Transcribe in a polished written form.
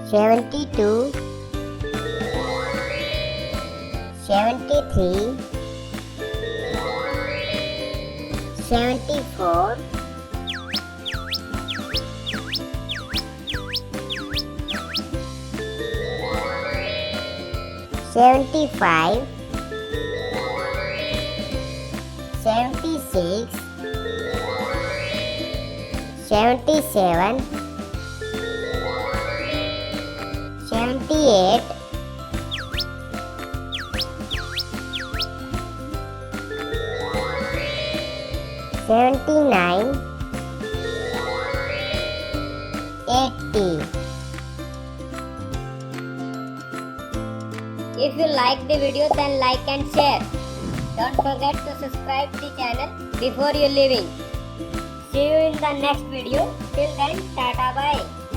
72, 73, 74, 75, 76, 77, 78, 79, 80. If you like the video, then like and share. Don't forget to subscribe the channel before you leaving. See you in the next video. Till then, tata bye.